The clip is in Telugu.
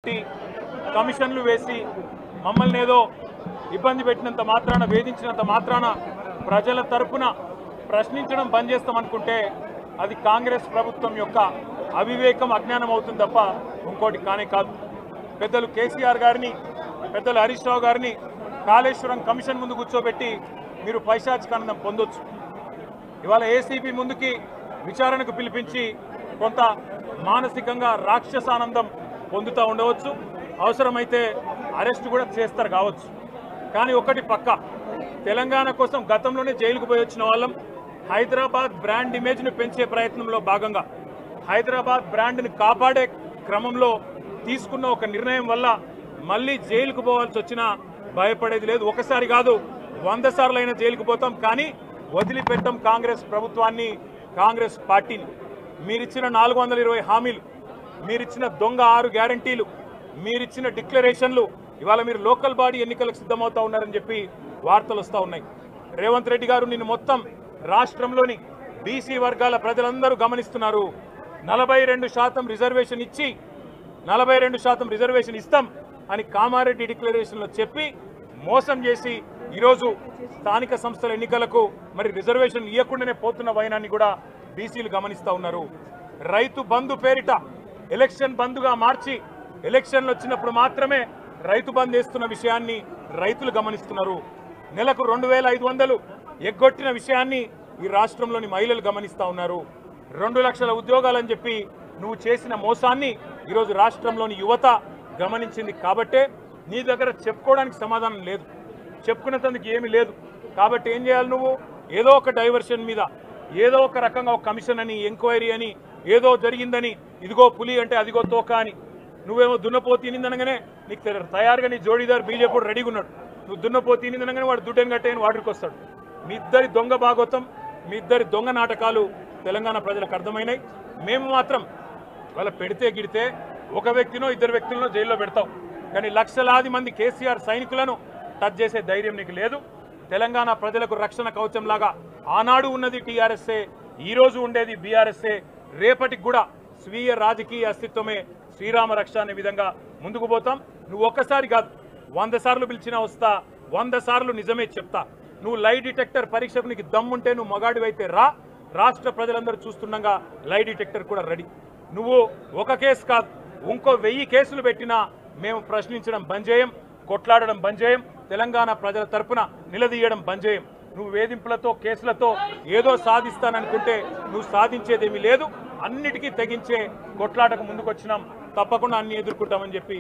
పెట్టి కమిషన్లు వేసి మమ్మల్ని ఏదో ఇబ్బంది పెట్టినంత మాత్రాన వేధించినంత మాత్రాన ప్రజల తరపున ప్రశ్నించడం బంద్ చేస్తామనుకుంటే అది కాంగ్రెస్ ప్రభుత్వం యొక్క అవివేకం అజ్ఞానం అవుతుంది తప్ప ఇంకోటి కానే కాదు. పెద్దలు కేసీఆర్ గారిని పెద్దలు హరీష్ రావు గారిని కాళేశ్వరం కమిషన్ ముందు కూర్చోబెట్టి మీరు పైశాచికానందం పొందొచ్చు. ఇవాళ ఏసీబీ ముందుకి విచారణకు పిలిపించి కొంత మానసికంగా రాక్షసానందం పొందుతూ ఉండవచ్చు, అవసరమైతే అరెస్ట్ కూడా చేస్తారు కావచ్చు. కానీ ఒకటి పక్క, తెలంగాణ కోసం గతంలోనే జైలుకు పోయి వచ్చిన వాళ్ళం. హైదరాబాద్ బ్రాండ్ ఇమేజ్ని పెంచే ప్రయత్నంలో భాగంగా హైదరాబాద్ బ్రాండ్ని కాపాడే క్రమంలో తీసుకున్న ఒక నిర్ణయం వల్ల మళ్ళీ జైలుకు పోవాల్సి వచ్చినా భయపడేది లేదు. ఒకసారి కాదు 100 సార్లు అయినా జైలుకు పోతాం, కానీ వదిలిపెట్టం కాంగ్రెస్ ప్రభుత్వాన్ని, కాంగ్రెస్ పార్టీని. మీరిచ్చిన 420 హామీలు, మీరిచ్చిన దొంగ 6 గ్యారంటీలు, మీరిచ్చిన డిక్లరేషన్లు ఇవాళ మీరు లోకల్ బాడీ ఎన్నికలకు సిద్ధమవుతా ఉన్నారని చెప్పి వార్తలు వస్తూ ఉన్నాయి. రేవంత్ రెడ్డి గారు నిన్ను మొత్తం రాష్ట్రంలోని బీసీ వర్గాల ప్రజలందరూ గమనిస్తున్నారు. 42% రిజర్వేషన్ ఇచ్చి 42% రిజర్వేషన్ ఇస్తాం అని కామారెడ్డి డిక్లరేషన్లో చెప్పి మోసం చేసి ఈరోజు స్థానిక సంస్థల ఎన్నికలకు మరి రిజర్వేషన్ ఇవ్వకుండానే పోతున్న వైనాన్ని కూడా బీసీలు గమనిస్తూ ఉన్నారు. రైతు బంధు పేరిట ఎలక్షన్ బంధుగా మార్చి ఎలక్షన్లు వచ్చినప్పుడు మాత్రమే రైతు బంధు వేస్తున్న విషయాన్ని రైతులు గమనిస్తున్నారు. నెలకు 2500 ఎగ్గొట్టిన విషయాన్ని ఈ రాష్ట్రంలోని మహిళలు గమనిస్తూ ఉన్నారు. 2 లక్షల ఉద్యోగాలని చెప్పి నువ్వు చేసిన మోసాన్ని ఈరోజు రాష్ట్రంలోని యువత గమనించింది. కాబట్టే నీ దగ్గర చెప్పుకోవడానికి సమాధానం లేదు, చెప్పుకునేందుకు ఏమీ లేదు. కాబట్టి ఏం చేయాలి, నువ్వు ఏదో ఒక డైవర్షన్ మీద ఏదో ఒక రకంగా ఒక కమిషన్ అని, ఎంక్వైరీ అని, ఏదో జరిగిందని, ఇదిగో పులి అంటే అదిగో తోక అని, నువ్వేమో దున్నపోతు తినిందనగానే నీకు తయారుగా నీ జోడీదారు బీజేపీ రెడీగా ఉన్నాడు. నువ్వు దున్నపోతు తినిందనగానే వాడు దుడ్డని కట్టేయని వాడికి వస్తాడు. మీ ఇద్దరి దొంగ భాగవతం, మీ ఇద్దరి దొంగ నాటకాలు తెలంగాణ ప్రజలకు అర్థమైనాయి. మేము మాత్రం వాళ్ళ పెడితే గిడితే ఒక వ్యక్తినో 2 వ్యక్తులను జైల్లో పెడతాం, కానీ లక్షలాది మంది కేసీఆర్ సైనికులను టచ్ చేసే ధైర్యం నీకు లేదు. తెలంగాణ ప్రజలకు రక్షణ కవచంలాగా ఆనాడు ఉన్నది టీఆర్ఎస్ఏ, ఈరోజు ఉండేది బీఆర్ఎస్ఏ, రేపటికి కూడా స్వీయ రాజకీయ అస్తిత్వమే శ్రీరామ రక్ష అనే విధంగా ముందుకు పోతాం. నువ్వు ఒక్కసారి కాదు 100 సార్లు పిలిచినా వస్తా, 100 సార్లు నిజమే చెప్తా. నువ్వు లై డిటెక్టర్ పరీక్షకు నీకు దమ్ముంటే నువ్వు మగాడివైతే రా, రాష్ట్ర ప్రజలందరూ చూస్తుండగా లై డిటెక్టర్ కూడా రెడీ. నువ్వు ఒక కేసు కాదు ఇంకో 1000 కేసులు పెట్టినా మేము ప్రశ్నించడం బంద్ చేయం, కొట్లాడడం బంద్ చేయం, తెలంగాణ ప్రజల తరపున నిలదీయడం బంద్ చేయం. నువ్వు వేధింపులతో కేసులతో ఏదో సాధిస్తాననుకుంటే నువ్వు సాధించేదేమీ లేదు. అన్నిటికీ తెగించే కొట్లాటకు ముందుకొచ్చినాం, తప్పకుండా అన్ని ఎదుర్కొంటామని చెప్పి